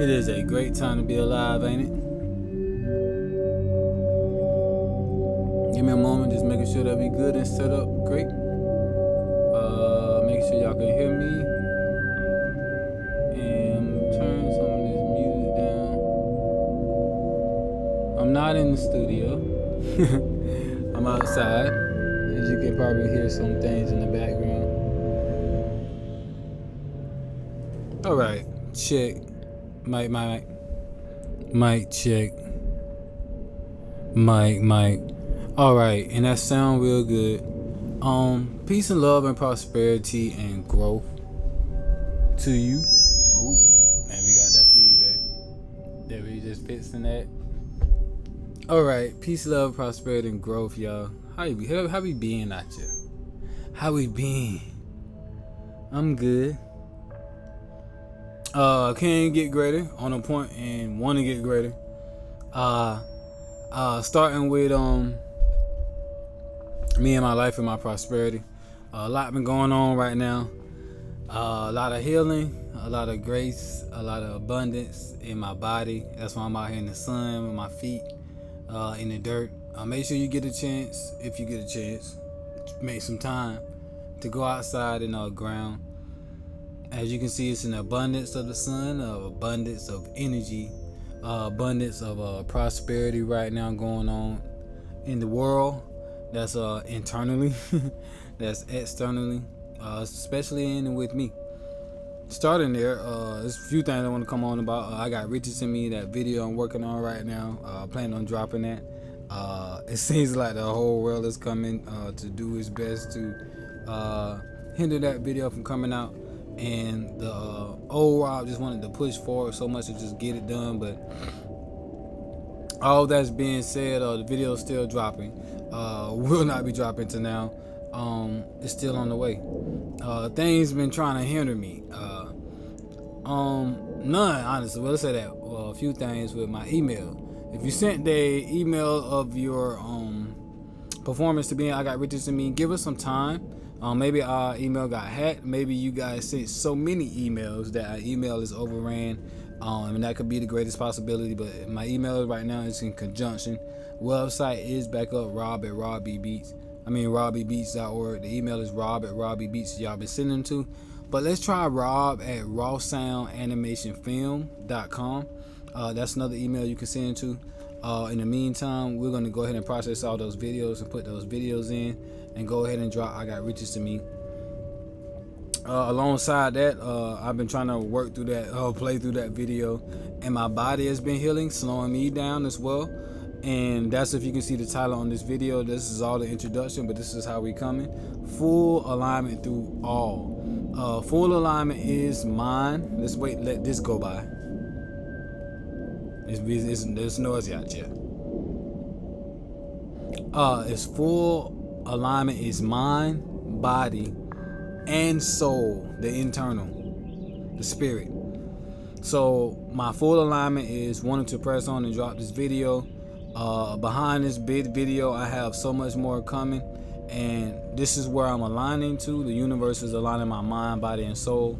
It is a great time to be alive, ain't it? Give me a moment, just making sure that we good and set up great. Making sure y'all can hear me. And turn some of this music down. I'm not in the studio. I'm outside. As you can probably hear some things in the background. Alright, check. Mic check. Mic. Alright, and that sound real good. Peace and love and prosperity and growth to you. Oh, man, we got that feedback. That we just fixing that. Alright, peace, love, prosperity, and growth, y'all. How we been out here? How we been? I'm good. Can get greater on a point and want to get greater. Starting with me and my life and my prosperity. A lot been going on right now. A lot of healing, a lot of grace, a lot of abundance in my body. That's why I'm out here in the sun with my feet in the dirt. Make sure you get a chance, if you get a chance, make some time to go outside in the ground. As you can see, it's an abundance of the sun, abundance of energy, abundance of prosperity right now going on in the world. That's internally, that's externally, especially in and with me. Starting there, there's a few things I want to come on about. I got Riches in Me, that video I'm working on right now. Planning on dropping that. It seems like the whole world is coming to do its best to hinder that video from coming out. And the old Rob just wanted to push forward so much to just get it done. But all that's being said, the video is still dropping. Will not be dropping to now. It's still on the way. Things been trying to hinder me. None, honestly. Well, let's say that. A few things with my email. If you sent the email of your performance to be, I got Riches in Me, give us some time. Maybe our email got hacked. Maybe you guys sent so many emails that our email is overran. And that could be the greatest possibility. But my email right now is in conjunction. Website is back up, rob@robbiebeatz.org. The email is rob@robbiebeatz. Y'all been sending to. But let's try rob@rawsoundanimationfilm.com. That's another email you can send to. In the meantime, we're going to go ahead and process all those videos and put those videos in and go ahead and drop I Got Riches to Me. Alongside that, I've been trying to work through that, play through that video, and my body has been healing, slowing me down as well. And that's, if you can see the title on this video, this is all the introduction, but this is how we coming. Full alignment through all. Full alignment is mine. Let's let this go by. There's noisy out here. It's full alignment is mind, body, and soul, the internal, the spirit. So my full alignment is wanting to press on and drop this video. Behind this big video, I have so much more coming, and this is where I'm aligning to. The universe is aligning my mind, body, and soul,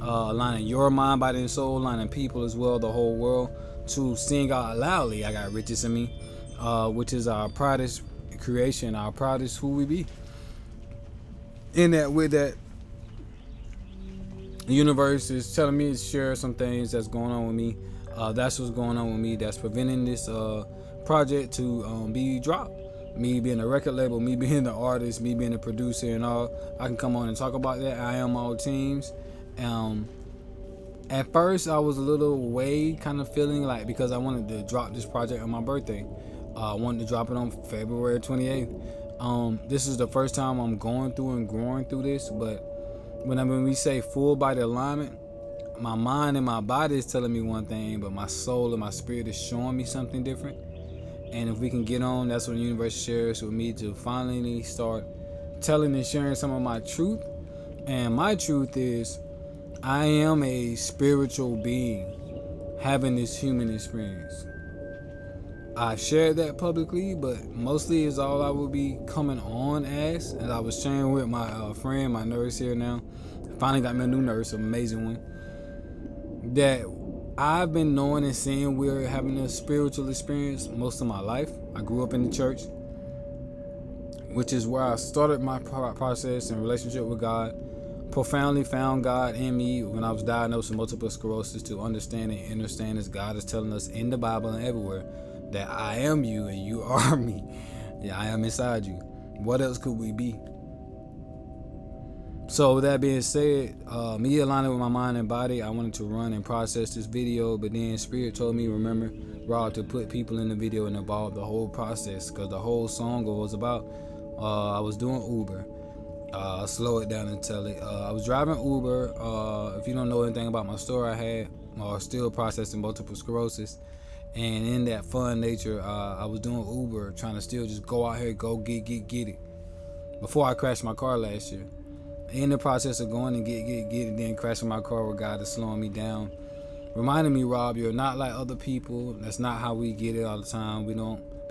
aligning your mind, body, and soul, aligning people as well, the whole world, to sing out loudly I Got Riches in Me, which is our proudest creation, our proudest who we be. In that, with that, the universe is telling me to share some things that's going on with me. That's what's going on with me, that's preventing this project to be dropped. Me being a record label, me being the artist, me being a producer and all. I can come on and talk about that. I am all teams. At first, I was a little way kind of feeling like, because I wanted to drop this project on my birthday. I wanted to drop it on February 28th. This is the first time I'm going through and growing through this. But when we say full body alignment, my mind and my body is telling me one thing, but my soul and my spirit is showing me something different. And if we can get on, that's when the universe shares with me to finally start telling and sharing some of my truth. And my truth is, I am a spiritual being having this human experience. I shared that publicly, but mostly is all I will be coming on as I was sharing with my friend, my nurse here now. Finally got me a new nurse, an amazing one. That I've been knowing and seeing we're having a spiritual experience most of my life. I grew up in the church, which is where I started my process and relationship with God. Profoundly found God in me when I was diagnosed with multiple sclerosis, to understand and understand as God is telling us in the Bible and everywhere that I am you and you are me. Yeah, I am inside you. What else could we be? So with that being said, me aligning with my mind and body, I wanted to run and process this video, but then Spirit told me, remember, Rob, to put people in the video and involve the whole process, because the whole song was about, I was doing Uber. I'll slow it down and tell it. I was driving Uber. If you don't know anything about my story, I had still processing multiple sclerosis. And in that fun nature, I was doing Uber, trying to still just go out here, go get it. Before I crashed my car last year. In the process of going and get it, then crashing my car where God is slowing me down. Reminding me, Rob, you're not like other people. That's not how we get it all the time.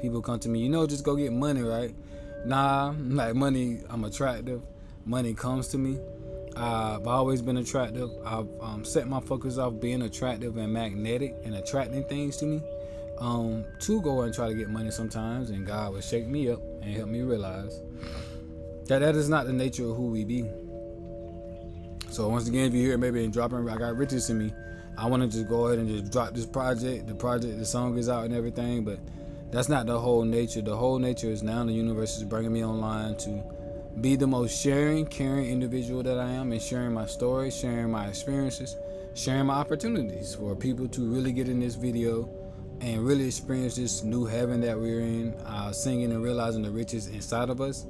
People come to me, just go get money, right? Nah, like money, I'm attractive. Money comes to me. I've always been attractive. I've set my focus off being attractive and magnetic and attracting things to me, to go and try to get money sometimes, and God would shake me up and help me realize that is not the nature of who we be. So once again, if you hear it maybe dropping, I got riches in me, I want to just go ahead and just drop this project. The song is out and everything, but that's not the whole nature. The whole nature is now the universe is bringing me online to be the most sharing, caring individual that I am, and sharing my story, sharing my experiences, sharing my opportunities for people to really get in this video and really experience this new heaven that we're in, singing and realizing the riches inside of us.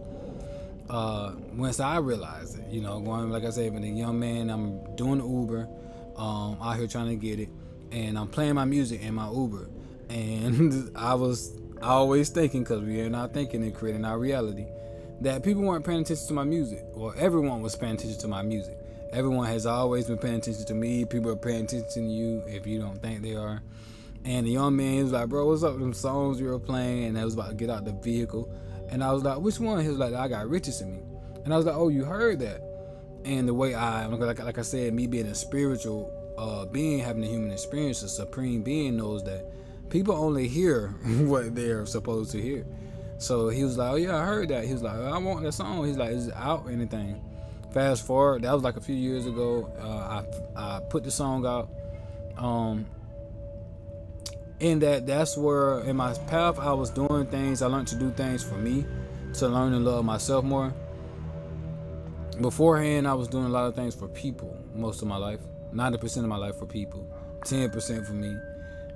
Once I realized it, going, like I said, when a young man, I'm doing Uber, out here trying to get it, and I'm playing my music in my Uber, and I was always thinking, because we are not thinking and creating our reality, that people weren't paying attention to my music, or everyone was paying attention to my music. Everyone has always been paying attention to me. People are paying attention to you if you don't think they are. And the young man, he was like, bro, what's up with them songs you were playing? And I was about to get out the vehicle. And I was like, which one? He was like, I got riches in me. And I was like, oh, you heard that? And the way like I said, me being a spiritual being, having a human experience, a supreme being knows that people only hear what they're supposed to hear. So he was like, oh yeah, I heard that. He was like, I want that song. He's like, is it out or anything? Fast forward, that was like a few years ago. I put the song out. In that's where in my path I was doing things. I learned to do things for me, to learn and love myself more. Beforehand, I was doing a lot of things for people most of my life. 90% of my life for people, 10% for me.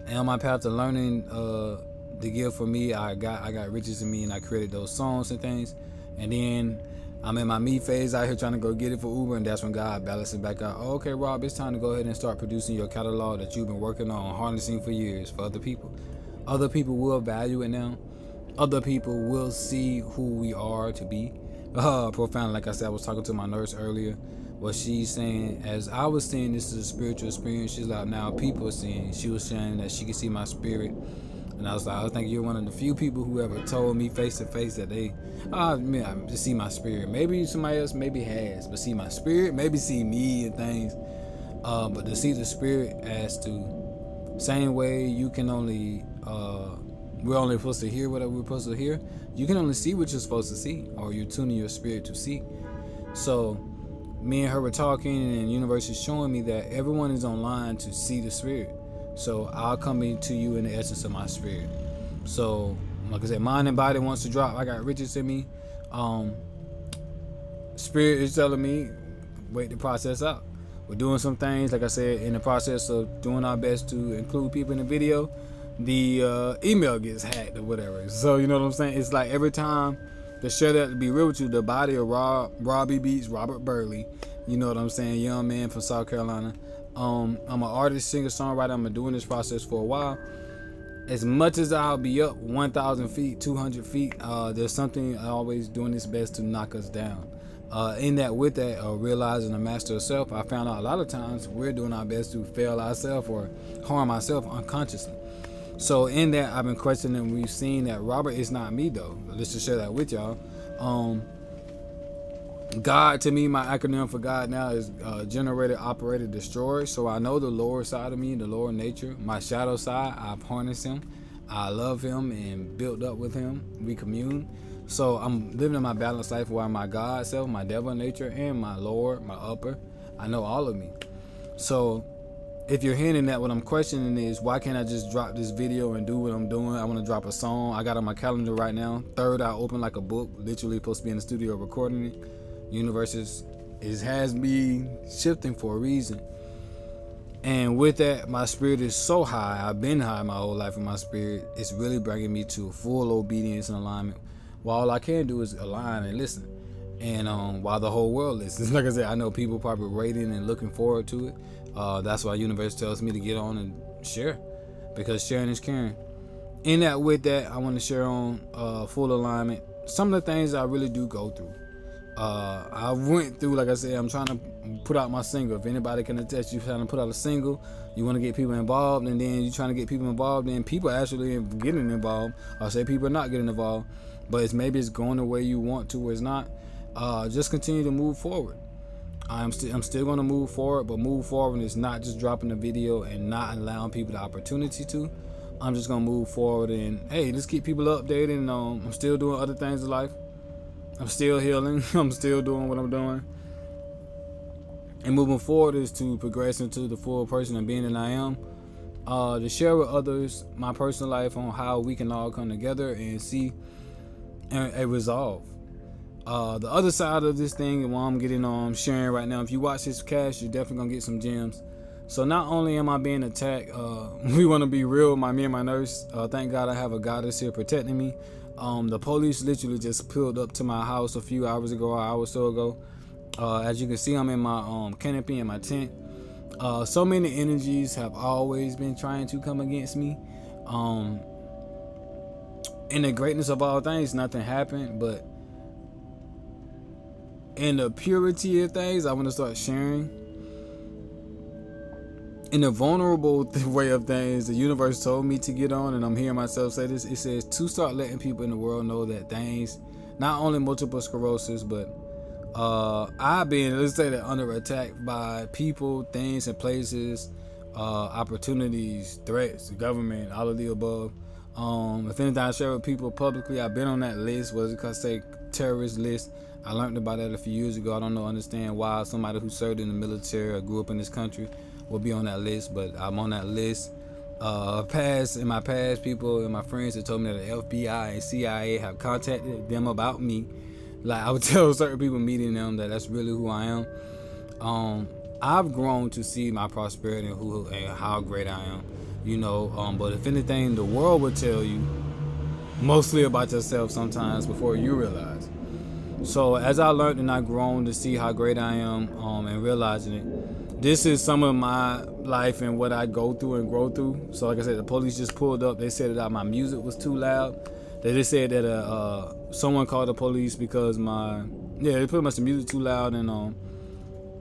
And on my path to learning the gift for me, I got riches in me, and I created those songs and things. And then I'm in my me phase out here trying to go get it for Uber, and that's when God balances back out. Oh, okay, Rob, it's time to go ahead and start producing your catalog that you've been working on, harnessing for years for other people. Other people will value it now. Other people will see who we are to be. Profound. Like I said, I was talking to my nurse earlier. What she's saying, as I was saying, this is a spiritual experience. She's like, now people are seeing. She was saying that she could see my spirit. And I was like, I think you're one of the few people who ever told me face to face that they, just see my spirit. Maybe somebody else maybe has, but see my spirit, maybe see me and things. But to see the spirit as to, same way you can only, we're only supposed to hear what we're supposed to hear. You can only see what you're supposed to see, or you're tuning your spirit to see. So me and her were talking, and the universe is showing me that everyone is online to see the spirit. So I'll come into you in the essence of my spirit. So, like I said, mind and body wants to drop. I got riches in me. Spirit is telling me, wait the process out. We're doing some things, like I said, in the process of doing our best to include people in the video. The email gets hacked or whatever. So, you know what I'm saying? It's like every time, to share that, to be real with you, the body of Robbie Beatz, Robert Burley, you know what I'm saying? Young man from South Carolina. I'm an artist, singer, songwriter. I've been doing this process for a while. As much as I'll be up 1,000 feet, 200 feet, there's something always doing its best to knock us down. With that, realizing the master of self, I found out a lot of times we're doing our best to fail ourselves or harm ourselves unconsciously. So in that, I've been questioning. We've seen that Robert is not me, though. Let's just share that with y'all. God, to me, my acronym for God now is generated, operated, destroyed. So I know the lower side of me, the lower nature, my shadow side. I've harnessed him. I love him and built up with him. We commune. So I'm living in my balanced life where my God self, my devil nature, and my Lord, my upper. I know all of me. So if you're hearing that, what I'm questioning is, why can't I just drop this video and do what I'm doing? I want to drop a song. I got on my calendar right now. 3rd, I open like a book, literally supposed to be in the studio recording it. Universe has me shifting for a reason. And with that, my spirit is so high. I've been high my whole life in my spirit. It's really bringing me to full obedience and alignment. While all I can do is align and listen. And while the whole world listens, like I said, I know people probably waiting and looking forward to it. That's why universe tells me to get on and share, because sharing is caring. In that, with that, I want to share on full alignment. Some of the things I really do go through. I went through, like I said, I'm trying to put out my single. If anybody can attest, you're trying to put out a single, you want to get people involved, and then you're trying to get people involved, and people actually getting involved. I say people are not getting involved, but it's going the way you want to, or it's not. Just continue to move forward. I'm still going to move forward, but move forward is not just dropping a video and not allowing people the opportunity to. I'm just going to move forward and, hey, just keep people updated. And I'm still doing other things in life. I'm still healing. I'm still doing what I'm doing. And moving forward is to progress into the full person and being that I am. To share with others my personal life on how we can all come together and see a resolve. The other side of this thing, and what I'm getting on, sharing right now, if you watch this cast, you're definitely gonna get some gems. So not only am I being attacked, we want to be real, me and my nurse. Thank God I have a goddess here protecting me. The police literally just pulled up to my house a few hours ago, an hour or so ago. As you can see, I'm in my canopy in my tent. So many energies have always been trying to come against me. In the greatness of all things, nothing happened, but in the purity of things, I want to start sharing. In the vulnerable way of things, the universe told me to get on, and I'm hearing myself say this. It says to start letting people in the world know that things, not only multiple sclerosis, but I've been, let's say, that under attack by people, things, and places, opportunities, threats, the government, all of the above. If anything I share with people publicly, I've been on that list. What is it called? Say terrorist list. I learned about that a few years ago. I don't understand why somebody who served in the military or grew up in this country will be on that list, but I'm on that list. In my past, people and my friends have told me that the FBI and CIA have contacted them about me. Like, I would tell certain people meeting them that that's really who I am. I've grown to see my prosperity and how great I am, but if anything, the world would tell you mostly about yourself sometimes before you realize. So as I learned and I've grown to see how great I am, and realizing it, this is some of my life and what I go through and grow through. So like I said, the police just pulled up. They said that my music was too loud. They just said that someone called the police because they pretty much the music too loud, and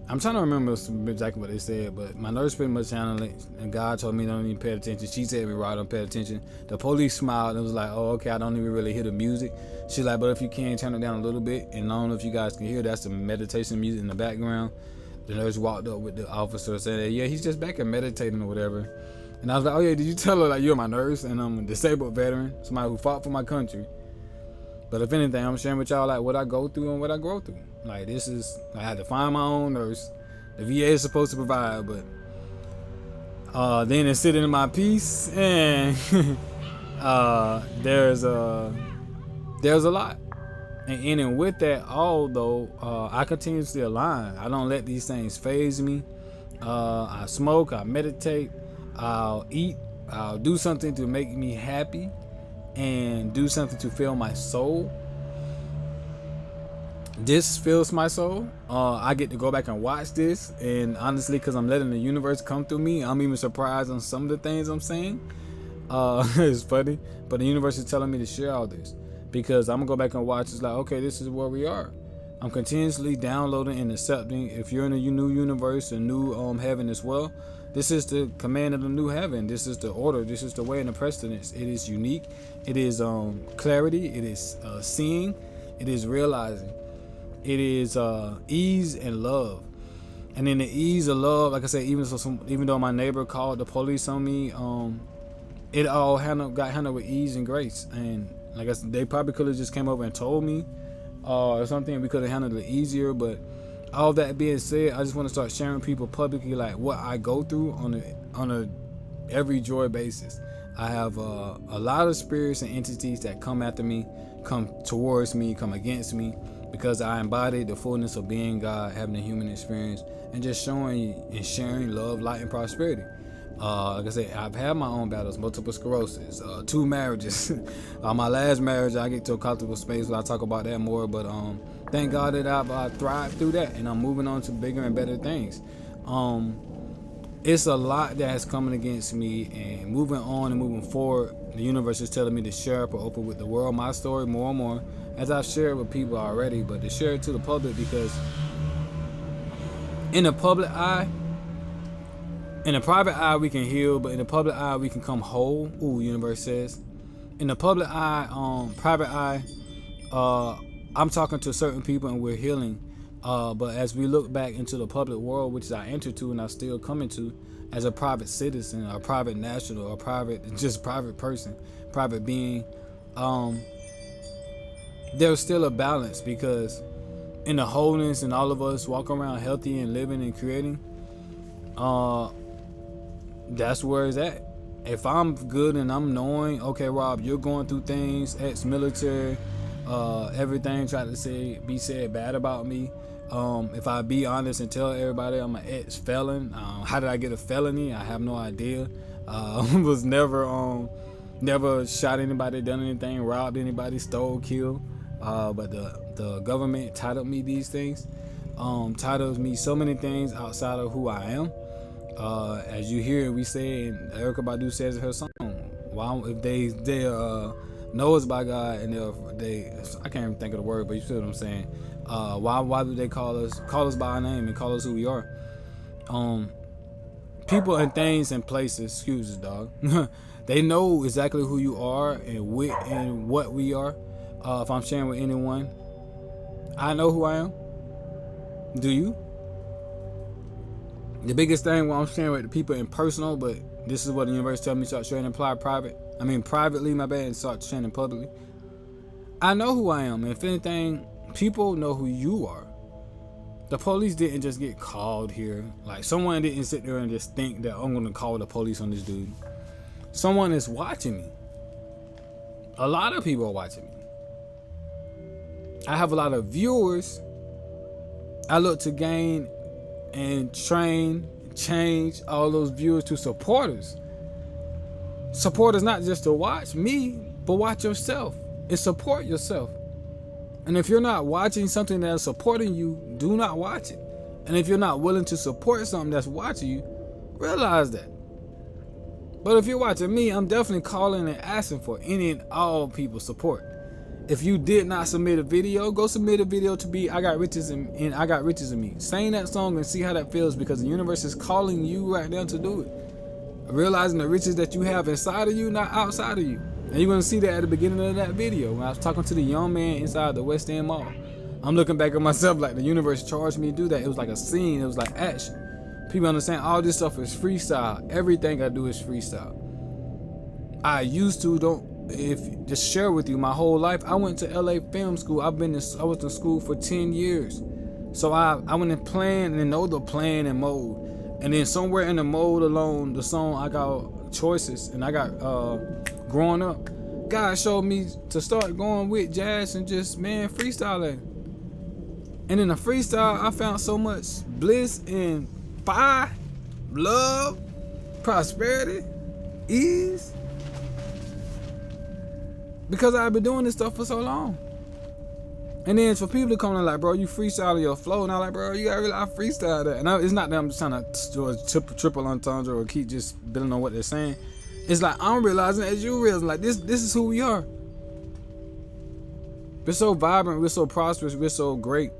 I'm trying to remember exactly what they said, but my nurse pretty much handled it, and God told me don't even pay attention. She said me right, don't pay attention. The police smiled and was like, oh, okay, I don't even really hear the music. She's like, but if you can, turn it down a little bit. And I don't know if you guys can hear, that's the meditation music in the background. The nurse walked up with the officer saying, yeah, he's just back and meditating or whatever. And I was like, oh yeah, did you tell her like you're my nurse and I'm a disabled veteran, somebody who fought for my country? But if anything, I'm sharing with y'all like what I go through and what I grow through. Like I had to find my own nurse. The VA is supposed to provide, but then it's sitting in my peace, and there's a lot. And in and with that, although I continuously align, I don't let these things faze me. I smoke, I meditate, I'll eat, I'll do something to make me happy, and do something to fill my soul. This fills my soul. I get to go back and watch this, and honestly, because I'm letting the universe come through me, I'm even surprised on some of the things I'm saying. It's funny, but the universe is telling me to share all this because I'm gonna go back and watch. It's like, okay, this is where we are. I'm continuously downloading and accepting. If you're in a new universe, a new heaven as well, this is the command of the new heaven. This is the order. This is the way and the precedence. It is unique. It is clarity. It is seeing. It is realizing. It is ease and love. And in the ease of love, like I said, even though my neighbor called the police on me, it all got handled with ease and grace. And like I said, they probably could have just came over and told me or something. We could have handled it easier. But all that being said, I just want to start sharing people publicly like what I go through on a every joy basis. I have a lot of spirits and entities that come after me, come towards me, come against me, because I embody the fullness of being God, having a human experience, and just showing and sharing love, light, and prosperity. Like I said, I've had my own battles, multiple sclerosis, 2 marriages. My last marriage, I get to a comfortable space where I talk about that more, but thank God that I've thrived through that, and I'm moving on to bigger and better things. It's a lot that has coming against me, and moving on and moving forward, the universe is telling me to share up or open with the world my story more and more, as I've shared with people already, but to share it to the public, because in the public eye, in the private eye we can heal, but in the public eye we can come whole. Universe says. In the public eye, private eye, I'm talking to certain people and we're healing. But as we look back into the public world, which I entered to and I still come into as a private citizen, a private national, a private person, private being, there's still a balance, because in the wholeness and all of us walk around healthy and living and creating, that's where it's at. If I'm good and I'm knowing, okay, Rob, you're going through things, ex-military, everything tried to be said bad about me. If I be honest and tell everybody I'm an ex-felon, how did I get a felony? I have no idea. Was never shot anybody, done anything, robbed anybody, stole, killed. But the government titled me these things, titles me so many things outside of who I am. As you hear, we say, and Erykah Badu says in her song, "Why if they know us by God and they I can't even think of the word, but you feel what I'm saying? Why do they call us by our name and call us who we are? People and things and places, excuses, dog. They know exactly who you are and what we are. If I'm sharing with anyone, I know who I am. Do you? The biggest thing when I'm sharing with the people in personal, but this is what the universe tells me to start sharing in privately, my bad, and start sharing publicly. I know who I am. And if anything, people know who you are. The police didn't just get called here. Like, someone didn't sit there and just think that I'm going to call the police on this dude. Someone is watching me. A lot of people are watching me. I have a lot of viewers. I look to gain and train, change all those viewers to supporters. Supporters not just to watch me, but watch yourself and support yourself. And if you're not watching something that's supporting you, do not watch it. And if you're not willing to support something that's watching you, realize that. But if you're watching me, I'm definitely calling and asking for any and all people's support. If you did not submit a video, go submit a video to be I Got Riches in I Got Riches in Me. Sing that song and see how that feels, because the universe is calling you right now to do it. Realizing the riches that you have inside of you, not outside of you. And you're going to see that at the beginning of that video when I was talking to the young man inside the West End Mall. I'm looking back at myself like the universe charged me to do that. It was like a scene. It was like action. People understand all this stuff is freestyle. Everything I do is freestyle. I used to just share with you my whole life. I went to LA Film School. I was in school for 10 years. So I went and planned and know the plan and mode. And then somewhere in the mode alone, the song I got choices and I got growing up, God showed me to start going with jazz and just freestyling. And in the freestyle, I found so much bliss and fire, love, prosperity, ease. Because I've been doing this stuff for so long. And then for people to come in like, bro, you freestyle your flow. And I'm like, bro, you gotta realize I freestyle that. And it's not that I'm just trying to triple entendre or keep just building on what they're saying. It's like I'm realizing as you realize, like this is who we are. We're so vibrant, we're so prosperous, we're so great.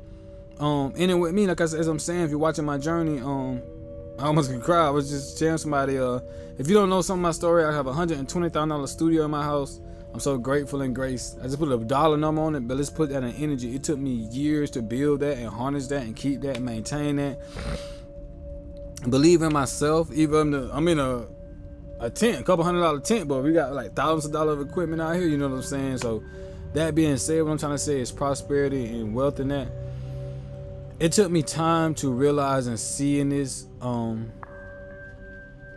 And then with me, like as I'm saying, if you're watching my journey, I almost could cry. I was just sharing somebody. If you don't know some of my story, I have a $120,000 studio in my house. I'm so grateful and graced. I just put a dollar number on it, but let's put that in energy. It took me years to build that and harness that and keep that and maintain that. Believe in myself. Even I'm in a tent, a couple $100 tent, but we got like thousands of dollars of equipment out here. You know what I'm saying? So that being said, what I'm trying to say is prosperity and wealth in that. It took me time to realize and see in this, and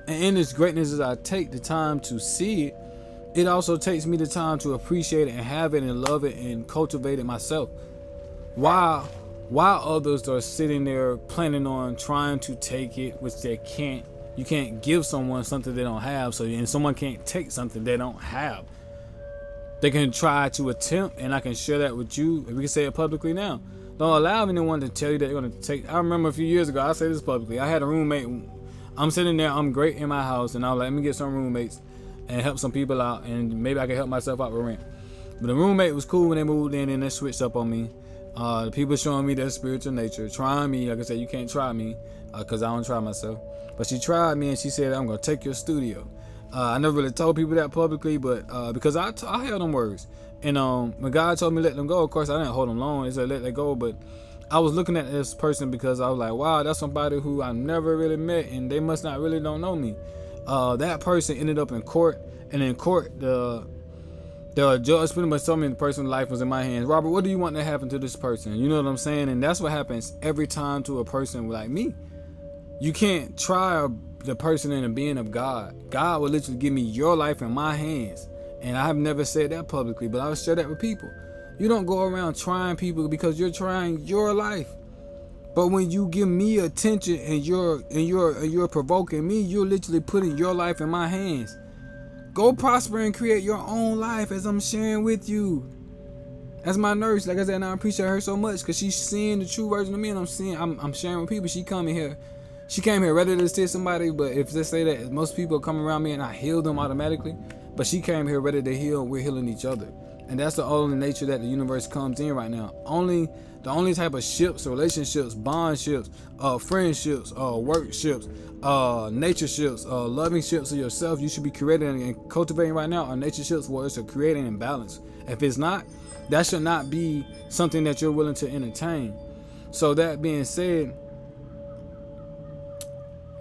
in this greatness, as I take the time to see it, it also takes me the time to appreciate it and have it and love it and cultivate it myself. While others are sitting there planning on trying to take it, which they can't. You can't give someone something they don't have, and someone can't take something they don't have. They can try to attempt, and I can share that with you. We can say it publicly now. Don't allow anyone to tell you that they're going to take. I remember a few years ago, I said this publicly. I had a roommate. I'm sitting there, I'm great in my house, and I was like, let me get some roommates and help some people out, and maybe I can help myself out with rent. But the roommate was cool when they moved in, and they switched up on me. The people showing me their spiritual nature, trying me. Like I said, you can't try me because I don't try myself. But she tried me, and she said, I'm going to take your studio. I never really told people that publicly, but because I held them words. And when God told me let them go, of course, I didn't hold them long. He said, let that go. But I was looking at this person because I was like, wow, that's somebody who I never really met, and they must not really don't know me. That person ended up in court, and in court, the judge pretty much told me the person's life was in my hands. Robert, what do you want to happen to this person? You know what I'm saying? And that's what happens every time to a person like me. You can't try the person in the being of God. God will literally give me your life in my hands. And I have never said that publicly, but I will share that with people. You don't go around trying people because you're trying your life. But when you give me attention and you're provoking me, you're literally putting your life in my hands. Go prosper and create your own life as I'm sharing with you. As my nurse, like I said, and I appreciate her so much because she's seeing the true version of me, and I'm sharing with people. She came here ready to assist somebody, but if they say that most people come around me and I heal them automatically, but she came here ready to heal, we're healing each other. And that's the only nature that the universe comes in right now. The only type of ships, relationships, bond ships, friendships, work ships, nature ships, loving ships of yourself you should be creating and cultivating right now are nature ships where it's a creating and balance. If it's not, that should not be something that you're willing to entertain. So that being said,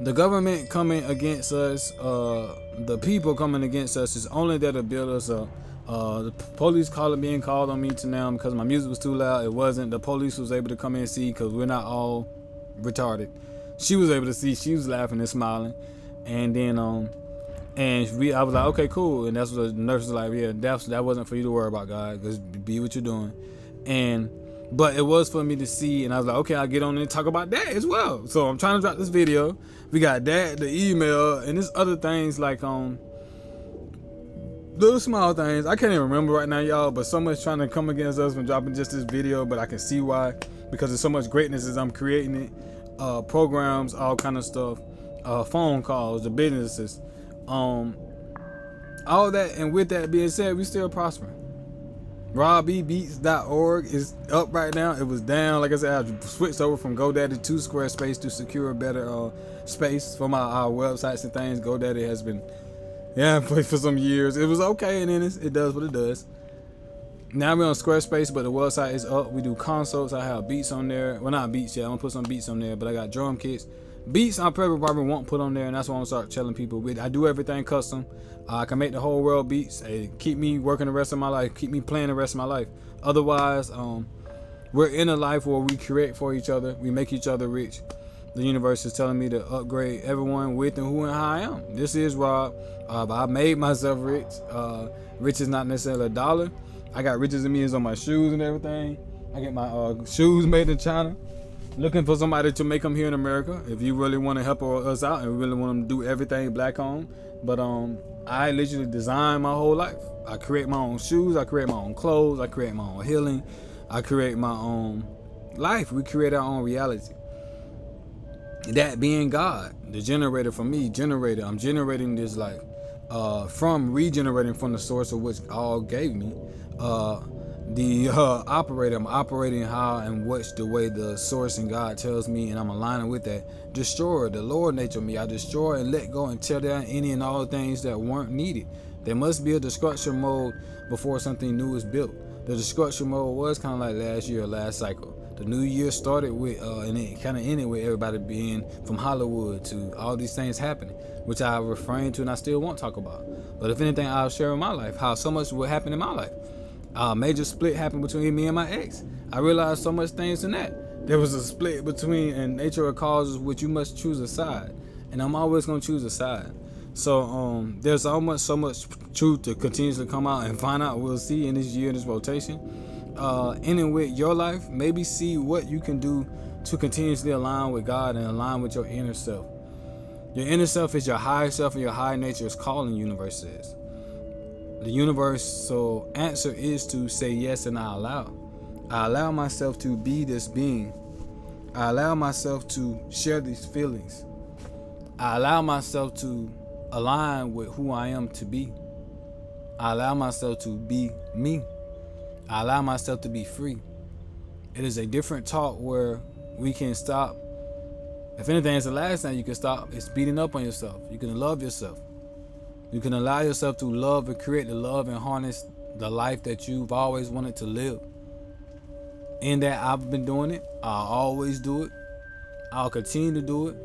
the government coming against us, the people coming against us is only there to build us up. The police being called on me to now because my music was too loud. It wasn't. The police was able to come in and see because we're not all retarded. She was able to see. She was laughing and smiling, and then I was like, okay, cool. And that's what the nurse was like, yeah, that wasn't for you to worry about, God. Just be what you're doing. But it was for me to see, and I was like, okay, I'll get on and talk about that as well. So I'm trying to drop this video. We got that, the email, and there's other things like little small things. I can't even remember right now, y'all, but so much trying to come against us from dropping just this video, but I can see why, because there's so much greatness as I'm creating it. Programs, all kind of stuff, phone calls, the businesses, all that. And with that being said, we still prospering. Beatz.org is up right now. It was down. Like I said, I switched over from GoDaddy to Squarespace to secure a better space for our websites and things. GoDaddy has been for some years. It was okay, and then it does what it does. Now we're on Squarespace, but the website is up. We do consults. I have beats on there. Well, not beats yet. I'm gonna put some beats on there, but I got drum kits. Beats I probably won't put on there, and that's what I'm gonna start telling people. I do everything custom. I can make the whole world beats. Keep me working the rest of my life. Keep me playing the rest of my life. Otherwise, we're in a life where we create for each other. We make each other rich. The universe is telling me to upgrade everyone with and who and how I am. This is Rob. I made myself rich. Rich is not necessarily a dollar. I got riches and millions on my shoes and everything. I get my shoes made in China. Looking for somebody to make them here in America. If you really want to help us out and we really want to do everything black owned. But I literally design my whole life. I create my own shoes. I create my own clothes. I create my own healing. I create my own life. We create our own reality. That being God, the generator for me, I'm generating this life from regenerating from the source of which all gave me. The operator, I'm operating how and what's the way the source and God tells me, and I'm aligning with that. Destroy the Lord nature of me. I destroy and let go and tear down any and all things that weren't needed, There must be a destruction mode before something new is built. The destruction mode was kind of like last year, last cycle. The new year started with, and it kind of ended with everybody being from Hollywood to all these things happening, which I refrain to and I still won't talk about. But if anything, I'll share in my life how so much would happen in my life. A major split happened between me and my ex. I realized so much things in that. There was a split between, and nature of causes which you must choose a side. And I'm always going to choose a side. So there's so much truth to continuously come out and find out. We'll see in this year, in this rotation. Ending with your life, maybe see what you can do to continuously align with God and align with your inner self. Your inner self is your higher self, and your higher nature is calling, universe says. The universe, so answer is to say yes, and I allow myself to be this being. I allow myself to share these feelings. I allow myself to align with who I am to be. I allow myself to be me. I allow myself to be free. It is a different talk where we can stop. If anything, it's the last thing you can stop. It's beating up on yourself. You can love yourself. You can allow yourself to love and create the love and harness the life that you've always wanted to live. In that, I've been doing it. I'll always do it. I'll continue to do it.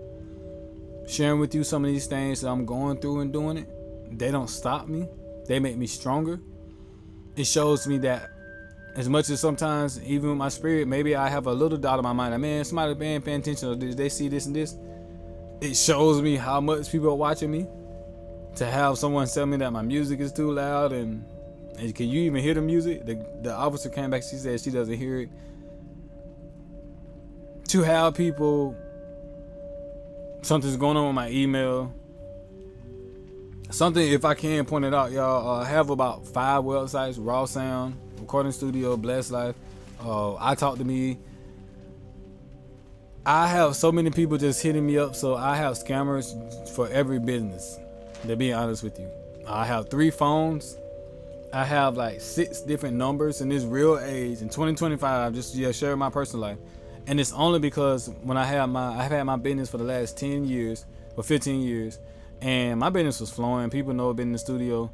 Sharing with you some of these things that I'm going through and doing it. They don't stop me. They make me stronger. It shows me that as much as sometimes, even with my spirit, maybe I have a little doubt in my mind. Like, man, somebody been paying attention to this. They see this and this. It shows me how much people are watching me. To have someone tell me that my music is too loud and can you even hear the music? The officer came back. She said she doesn't hear it. To have people, something's going on with my email. Something, if I can point it out, y'all, I have about 5 websites: Raw Sound, Recording Studio, Blessed Life, I Talk to Me. I have so many people just hitting me up, so I have scammers for every business, to be honest with you. I have 3 phones. I have like 6 different numbers in this real age. In 2025, just sharing my personal life. And it's only because when I've had my business for the last 10 years or 15 years, and my business was flowing. People know I've been in the studio.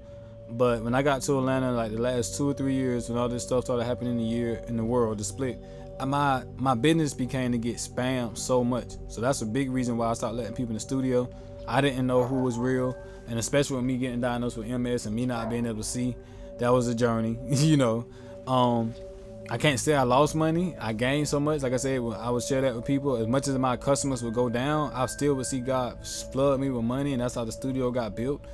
But when I got to Atlanta, like the last 2 or 3 years, when all this stuff started happening in the world, the split, my business began to get spammed so much. So that's a big reason why I started letting people in the studio. I didn't know who was real, and especially with me getting diagnosed with MS and me not being able to see, that was a journey. I can't say I lost money. I gained so much. Like I said, I would share that with people. As much as my customers would go down, I still would see God flood me with money, and that's how the studio got built.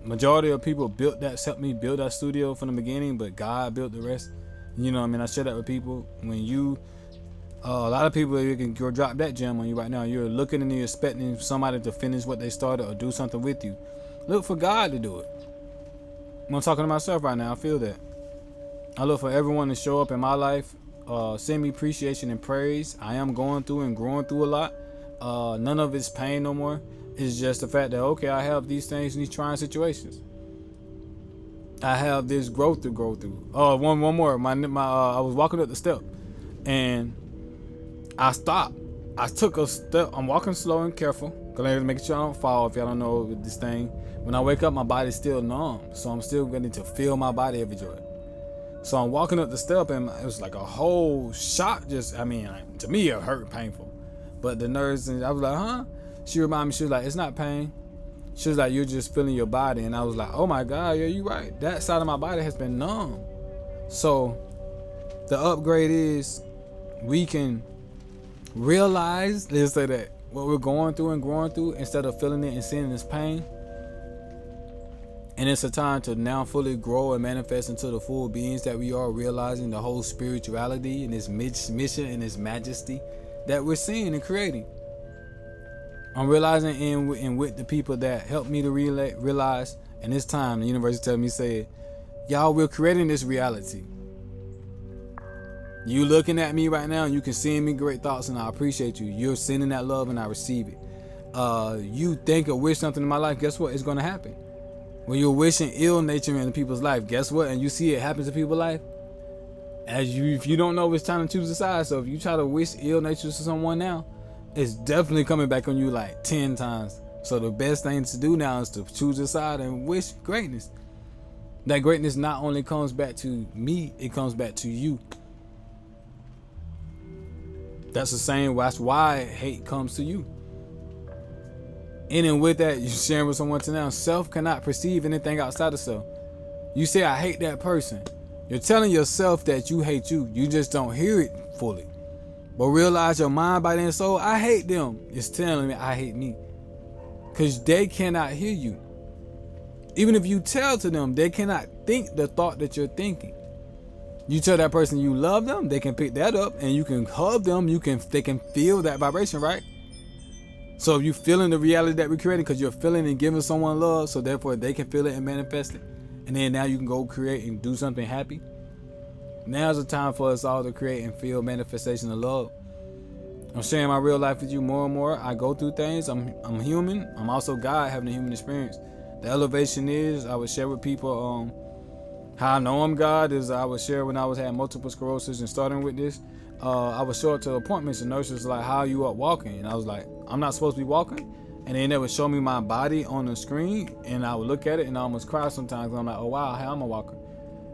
Majority of people helped me build that studio from the beginning, but God built the rest. You know what I mean? I share that with people. When a lot of people, you can go drop that gem on you right now. You're looking and you're expecting somebody to finish what they started or do something with you. Look for God to do it. I'm talking to myself right now. I feel that. I look for everyone to show up in my life, send me appreciation and praise. I am going through and growing through a lot. None of it's pain no more. It's just the fact that, okay, I have these things in these trying situations. I have this growth to go through. One more. I was walking up the step, and I stopped. I took a step. I'm walking slow and careful, because I make sure I don't fall. If y'all don't know with this thing, when I wake up, my body's still numb, so I'm still getting to feel my body every joy. So I'm walking up the step, and it was like a whole shock. To me, it hurt painful. But the nurse, and I was like, huh? She reminded me, she was like, it's not pain. She was like, you're just feeling your body. And I was like, oh my God, yeah, you're right. That side of my body has been numb. So the upgrade is we can realize, let's say that, what we're going through and growing through, instead of feeling it and seeing this pain. And it's a time to now fully grow and manifest into the full beings that we are, realizing the whole spirituality and its mission and its majesty that we're seeing and creating. I'm realizing in with the people that helped me to realize, and this time the universe telling me, said, y'all, we're creating this reality. You looking at me right now, and you can see in me great thoughts, and I appreciate you. You're sending that love, and I receive it. You think or wish something in my life, guess what? It's going to happen. When you're wishing ill nature in people's life, guess what? And you see it happens in people's life. If you don't know, it's time to choose a side. So if you try to wish ill nature to someone now, it's definitely coming back on you like 10 times. So the best thing to do now is to choose a side and wish greatness. That greatness not only comes back to me, it comes back to you. That's the same. That's why hate comes to you. And with that, you're sharing with someone to now. Self cannot perceive anything outside of self. You say, I hate that person. You're telling yourself that you hate you. You just don't hear it fully. But realize your mind, body, and soul, I hate them. It's telling me I hate me. Because they cannot hear you. Even if you tell to them, they cannot think the thought that you're thinking. You tell that person you love them, they can pick that up and you can hug them. They can feel that vibration, right? So if you're feeling the reality that we're creating because you're feeling and giving someone love, so therefore they can feel it and manifest it. And then now you can go create and do something happy. Now's the time for us all to create and feel manifestation of love. I'm sharing my real life with you more and more. I go through things. I'm human. I'm also God having a human experience. The elevation is I would share with people how I know I'm God is I would share when I was having multiple sclerosis and starting with this. I would show up to appointments and nurses like, how are you up walking? And I was like, I'm not supposed to be walking. And then they would show me my body on the screen and I would look at it and I almost cry sometimes. I'm like, oh wow, how am I walking?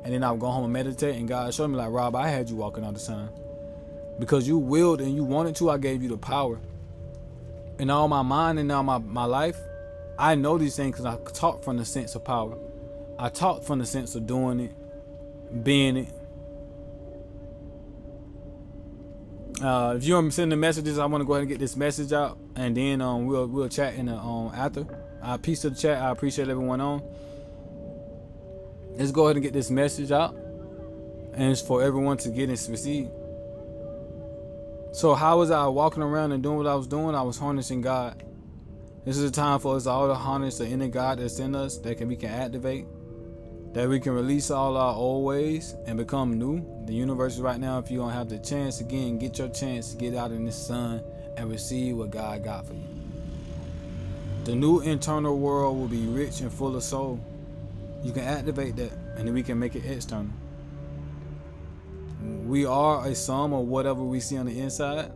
And then I would go home and meditate and God showed me like, Rob, I had you walking all the time. Because you willed and you wanted to, I gave you the power. In all my mind and all my life, I know these things because I taught from the sense of power. I taught from the sense of doing it, being it. If you want me to send the messages, I want to go ahead and get this message out, and then we'll chat in the after. Peace to the chat. I appreciate everyone on. Let's go ahead and get this message out, and it's for everyone to get and receive. So how was I walking around and doing what I was doing? I was harnessing God. This is a time for us all to harness the inner God that's in us that we can activate, that we can release all our old ways and become new. The universe right now, if you don't have the chance again, get your chance to get out in the sun and receive what God got for you. The new internal world will be rich and full of soul. You can activate that and then we can make it external. We are a sum of whatever we see on the inside.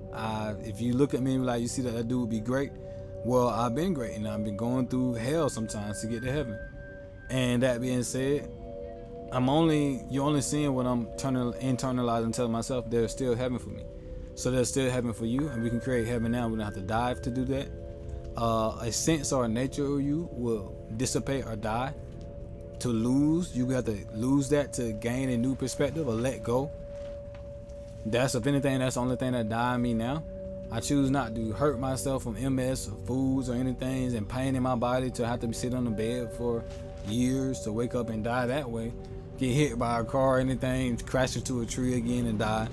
If you look at me like you see that dude would be great, well, I've been great and I've been going through hell sometimes to get to heaven. And that being said, you're only seeing what I'm internalizing, telling myself there's still heaven for me. So there's still heaven for you, and we can create heaven now. We don't have to dive to do that. A sense or a nature of you will dissipate or die. To lose, you have to lose that to gain a new perspective or let go. If anything, that's the only thing that died me now. I choose not to hurt myself from MS or foods or anything and pain in my body to have to sit on the bed for years to wake up and die that way. Get hit by a car or anything, crash into a tree again and die.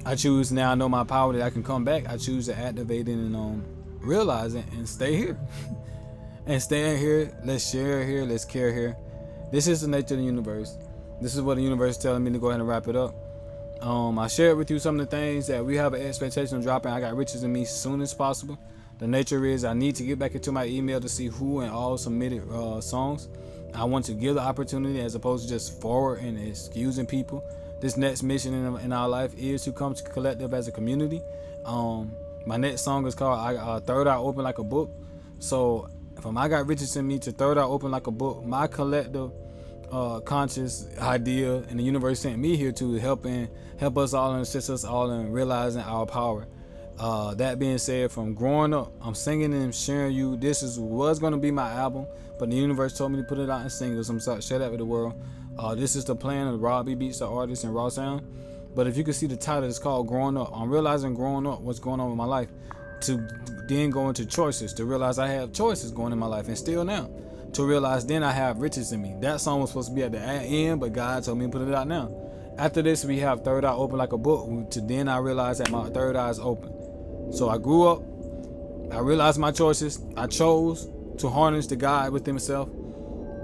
I choose now, I know my power that I can come back. I choose to activate it and realize it and stay here. And stay here, let's share here, let's care here. This is the nature of the universe. This is what the universe is telling me to go ahead and wrap it up. I shared with you some of the things that we have an expectation of dropping. I got riches in me as soon as possible. The nature is I need to get back into my email to see who and all submitted songs. I want to give the opportunity as opposed to just forward and excusing people. This next mission in our life is to come to collective as a community. My next song is called Third Eye Open Like a Book. So from I Got Riches in Me to Third Eye Open Like a Book, my collective conscious idea and the universe sent me here to help us all and assist us all in realizing our power. That being said, from growing up, I'm singing and sharing you. This was going to be my album, but the universe told me to put it out in singles. I'm sorry, share that with the world. This is the plan of Robbie Beatz, the artist, and Raw Sound. But if you can see the title, it's called Growing Up. I'm realizing growing up, what's going on with my life, to then go into choices, to realize I have choices going in my life, and still now, to realize then I have riches in me. That song was supposed to be at the end, but God told me to put it out now. After this, we have Third Eye Open Like a Book. To then I realized that my third eye is open. So I grew up, I realized my choices. I chose to harness the God within myself.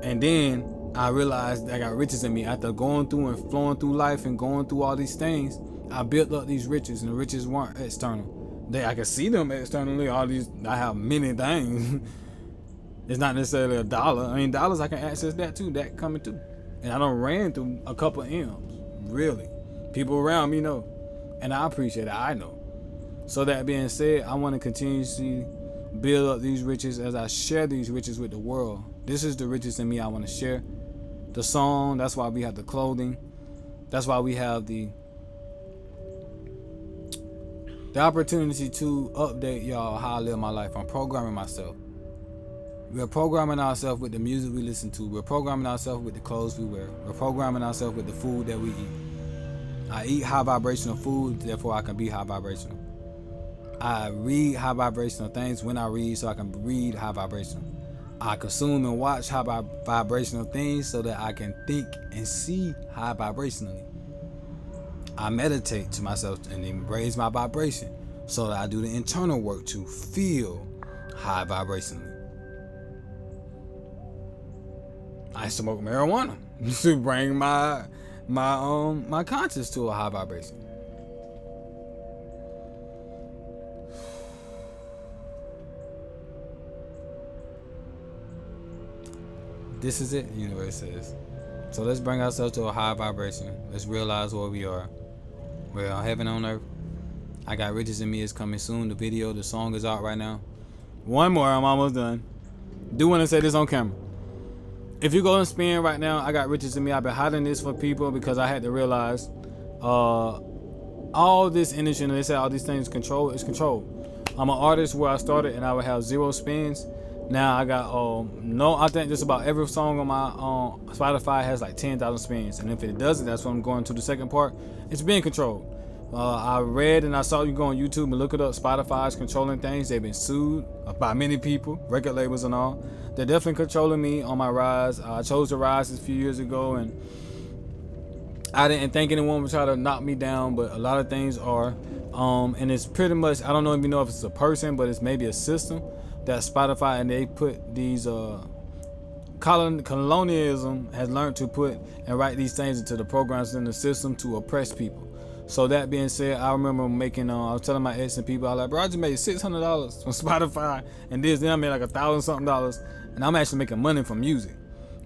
And then I realized I got riches in me. After going through and flowing through life and going through all these things, I built up these riches, and the riches weren't external. I could see them externally. I have many things. It's not necessarily a dollar. I mean, dollars, I can access that too. That coming too. And I done ran through a couple of M's. Really. People around me know. And I appreciate it. I know. So that being said, I want to continuously build up these riches, as I share these riches with the world. This is the riches in me I want to share. The song, that's why we have the clothing. That's why we have the opportunity to update y'all how I live my life. I'm programming myself. We're programming ourselves with the music we listen to. We're programming ourselves with the clothes we wear. We're programming ourselves with the food that we eat. I eat high vibrational food, therefore I can be high vibrational. I read high vibrational things when I read, so I can read high vibrational. I consume and watch high vibrational things so that I can think and see high vibrationally. I meditate to myself and then raise my vibration so that I do the internal work to feel high vibrationally. I smoke marijuana to bring my conscience to a high vibration. This is it, the universe says. So let's bring ourselves to a high vibration. Let's realize where we are. We're on heaven on earth. I Got Riches in Me is coming soon. The song is out right now. One more, I'm almost done. Do want to say this on camera. If you go and spin right now, I Got Riches in Me. I've been hiding this for people because I had to realize all this industry, and they say all these things is controlled. I'm an artist where I started and I would have 0 spins. Now I got I think just about every song on my Spotify has like 10,000 spins, and if it doesn't, that's what I'm going to the second part. It's being controlled. I read and I saw, you go on YouTube and look it up. Spotify is controlling things. They've been sued by many people, record labels and all. They're definitely controlling me on my rise. I chose to rise a few years ago, and I didn't think anyone would try to knock me down, but a lot of things are. And it's pretty much, I don't know if you know if it's a person, but it's maybe a system that Spotify, and they put these colonialism has learned to put and write these things into the programs in the system to oppress people. So that being said, I remember making I was telling my ex and people, I was like, bro, I just made $600 from Spotify, and then I made like $1,000 something, and I'm actually making money from music.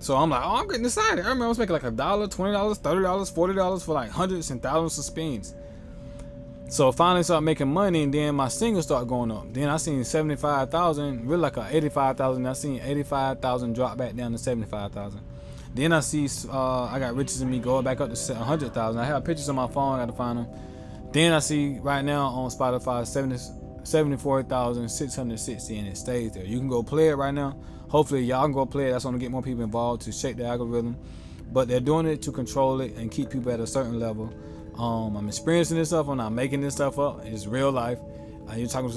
So I'm like, oh, I'm getting excited. I remember I was making like $1, $20, $30, $40 for like hundreds and thousands of spins. So finally started making money, and then my singles started going up. Then I seen 75,000, really like 85,000. I seen 85,000 drop back down to 75,000. Then I see I Got Riches in Me going back up to 100,000. I have pictures on my phone, I got to find them. Then I see right now on Spotify 74,660, and it stays there. You can go play it right now. Hopefully y'all can go play it. That's going to get more people involved to shake the algorithm. But they're doing it to control it and keep people at a certain level. I'm experiencing this stuff. I'm not making this stuff up. It's real life. You're talking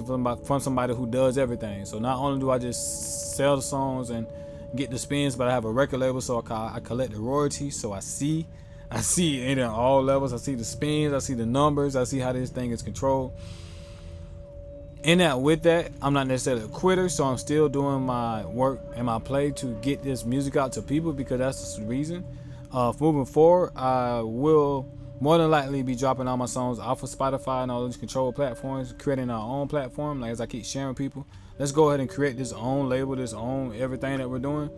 from somebody who does everything. So not only do I just sell the songs and get the spins, but I have a record label, so I collect the royalties. So I see it at all levels. I see the spins. I see the numbers. I see how this thing is controlled. With that, I'm not necessarily a quitter, so I'm still doing my work and my play to get this music out to people, because that's the reason. Moving forward, I will more than likely be dropping all my songs off of Spotify and all these control platforms, creating our own platform. Like, as I keep sharing people, let's go ahead and create this own label, this own everything that we're doing.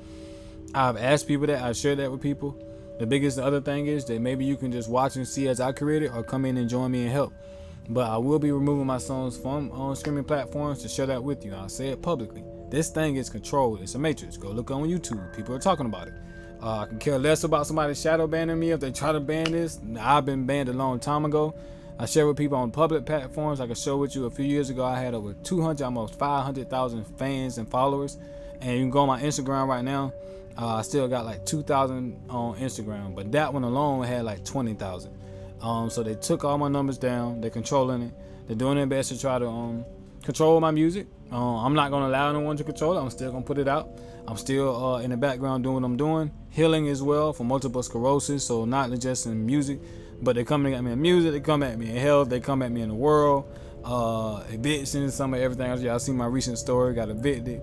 I've asked people that, I've shared that with people. The other thing is that maybe you can just watch and see as I create it, or come in and join me and help. But I will be removing my songs from streaming platforms to share that with you. I'll say it publicly. This thing is controlled. It's a matrix. Go look on YouTube. People are talking about it. I can care less about somebody shadow banning me if they try to ban this. I've been banned a long time ago. I share with people on public platforms. I can show with you a few years ago, I had over 200, almost 500,000 fans and followers. And you can go on my Instagram right now. I still got like 2,000 on Instagram, but that one alone had like 20,000. So they took all my numbers down. They're controlling it. They're doing their best to try to control my music. I'm not going to allow anyone to control it. I'm still going to put it out. I'm still in the background doing what I'm doing. Healing as well for multiple sclerosis. So not just in music, but they're coming at me in music. They come at me in health. They come at me in the world. Evictions, some of everything else. Y'all see my recent story. Got evicted,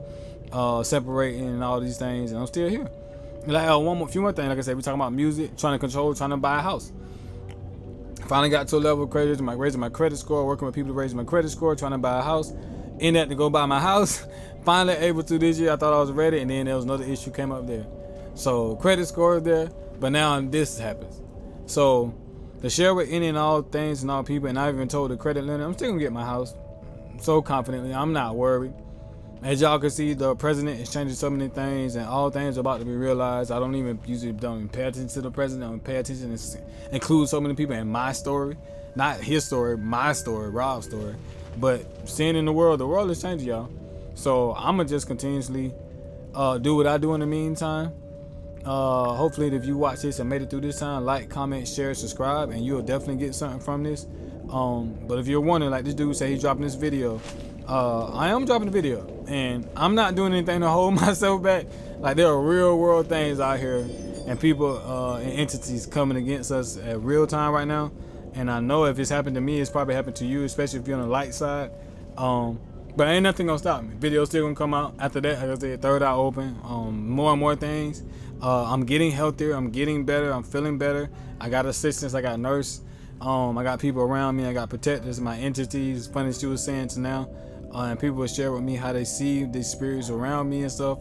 separating and all these things. And I'm still here. Like, few more things. Like I said, we're talking about music, trying to control, trying to buy a house. Finally got to a level of credit, raising my credit score, working with people to raise my credit score, trying to buy a house. In that, to go buy my house. Finally able to this year. I thought I was ready, and then there was another issue came up there. So credit score is there, but now this happens. So to share with any and all things and all people, and I even told the credit lender, I'm still gonna get my house. So confidently, I'm not worried. As y'all can see, the president is changing so many things, and all things are about to be realized. I don't even pay attention to the president. I don't pay attention and include so many people in my story, not his story, my story, Rob's story. But seeing in the world is changing, y'all. So I'ma just continuously do what I do in the meantime. Hopefully, if you watch this and made it through this time, like, comment, share, subscribe, and you'll definitely get something from this. But if you're wondering, like this dude said, he's dropping this video. I am dropping the video, and I'm not doing anything to hold myself back. Like, there are real world things out here, and people and entities coming against us at real time right now. And I know if it's happened to me, it's probably happened to you, especially if you're on the light side. But ain't nothing gonna stop me. Video's still gonna come out after that. Like I said, third eye open. More and more things. I'm getting healthier. I'm getting better. I'm feeling better. I got assistants. I got nurse. I got people around me. I got protectors. My entities. Funny she was saying to now. And people will share with me how they see these spirits around me and stuff.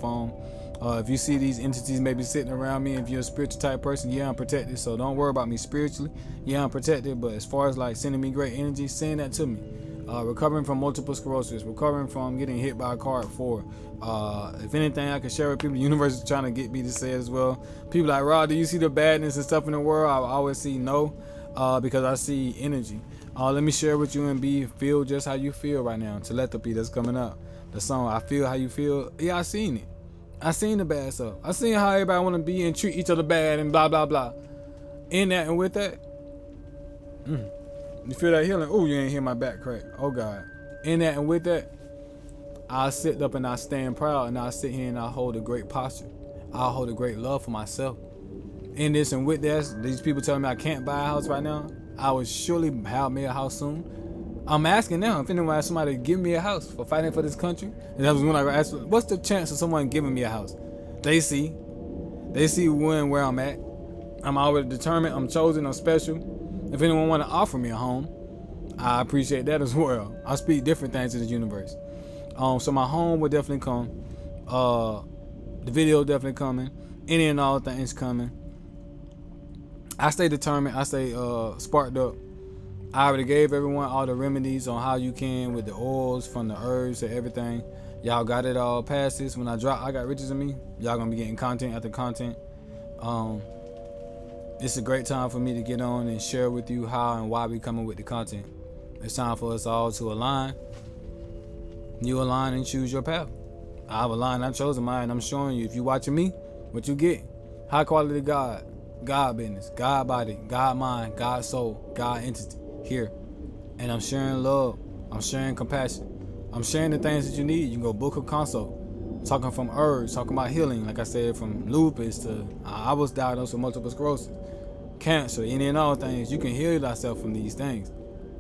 If you see these entities maybe sitting around me, if you're a spiritual type person, yeah, I'm protected. So don't worry about me spiritually. Yeah, I'm protected. But as far as like sending me great energy, send that to me. Recovering from multiple sclerosis, recovering from getting hit by a car at 4. If anything I can share with people, the universe is trying to get me to say it as well. People like, Rod, do you see the badness and stuff in the world? I always see no, because I see energy. Let me share with you and feel just how you feel right now. Telepathy that's coming up. The song, I feel how you feel. Yeah, I seen it. I seen the bad stuff. I seen how everybody want to be and treat each other bad and blah, blah, blah. In that and with that, you feel that healing? Oh, you ain't hear my back crack. Oh, God. In that and with that, I sit up and I stand proud, and I sit here and I hold a great posture. I hold a great love for myself. In this and with that, these people telling me I can't buy a house right now. I will surely have me a house soon. I'm asking now if anyone has somebody to give me a house for fighting for this country. And that was when I asked, what's the chance of someone giving me a house? They see when where I'm at. I'm already determined. I'm chosen. I'm special. If anyone want to offer me a home, I appreciate that as well. I speak different things to the universe. So my home will definitely come. The video definitely coming. Any and all things coming. I stay determined. I stay sparked up. I already gave everyone all the remedies on how you can with the oils, from the herbs to everything. Y'all got it all past this. When I drop I Got Riches in Me, y'all gonna be getting content after content. It's a great time for me to get on and share with you how and why we coming with the content. It's time for us all to align. You align and choose your path. I've aligned, I've chosen mine. I'm showing you, if you watching me, what you get. High quality God business, God body, God mind, God soul, God entity here. And I'm sharing love. I'm sharing compassion. I'm sharing the things that you need. You can go book a consult. Talking from herbs, talking about healing, like I said, from lupus to I was diagnosed with multiple sclerosis, cancer, any and all things. You can heal yourself from these things.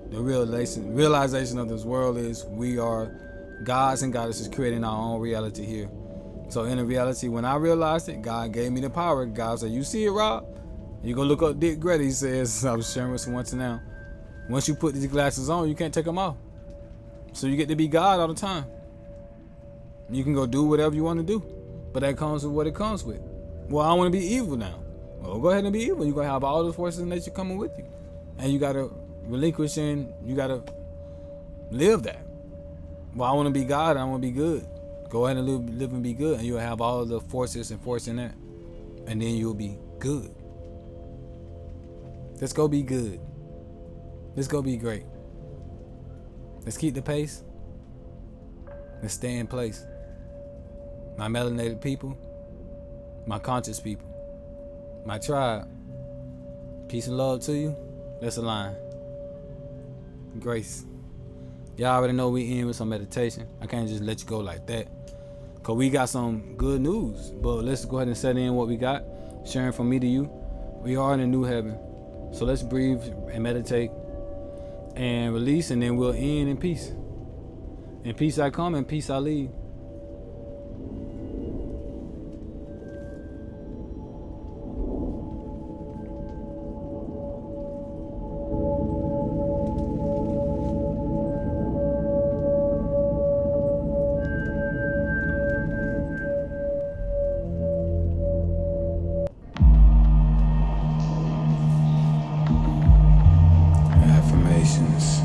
The realization of this world is we are gods and goddesses creating our own reality here. So in the reality, when I realized it, God gave me the power. God said, you see it, Rob? You go look up Dick Greta, he says. I was sharing with someone to now. Once you put these glasses on, you can't take them off. So you get to be God all the time. You can go do whatever you want to do, but that comes with what it comes with. Well, I want to be evil now. Well, go ahead and be evil. You're going to have all those forces in nature coming with you. And you got to relinquish and you got to live that. Well, I want to be God. I want to be good. Go ahead and live and be good. And you'll have all the forces and force in that. And then you'll be good. Let's go be good. Let's go be great. Let's keep the pace. Let's stay in place. My melanated people, my conscious people, my tribe. Peace and love to you. Let's align. Grace. Y'all already know we end with some meditation. I can't just let you go like that, cause we got some good news. But let's go ahead and set in what we got. Sharing from me to you. We are in a new heaven. So let's breathe and meditate and release, and then we'll end in peace. In peace I come, in peace I leave. Affirmations.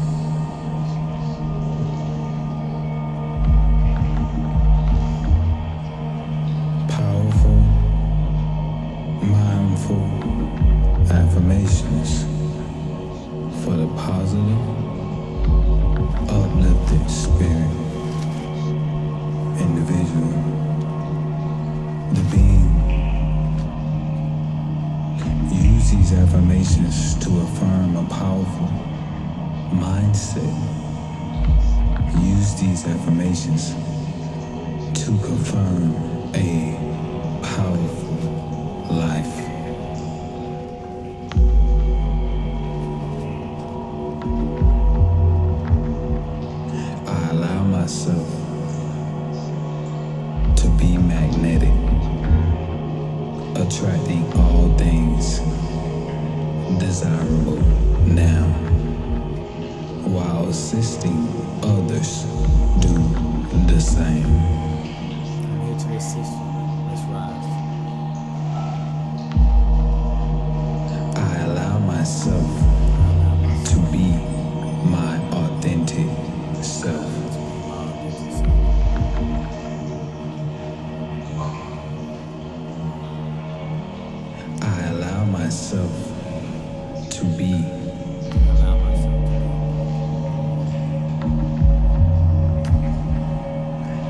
positive, uplifted spirit, individual, the being. Use these affirmations to affirm a powerful mindset. Use these affirmations to confirm a powerful life. I allow myself to be magnetic, attracting all things desirable now, while assisting others do the same. I'm here to assist you. Let's rise. I allow myself to be my authentic self. I allow myself to be.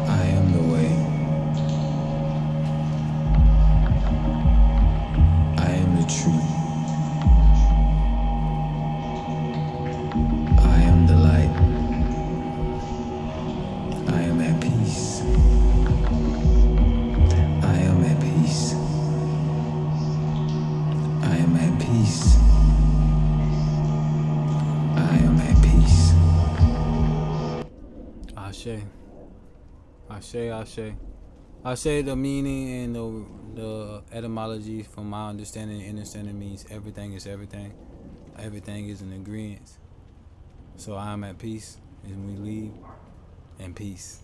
I am the way. I am the truth. I am the light. I am at peace. I am at peace. I am at peace. I am at peace. Ashe. Ashe, Ashe. Ashe, the meaning and the etymology, from my understanding means everything is everything. Everything is an agreement. So I am at peace, and we leave in peace.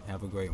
Have a great one.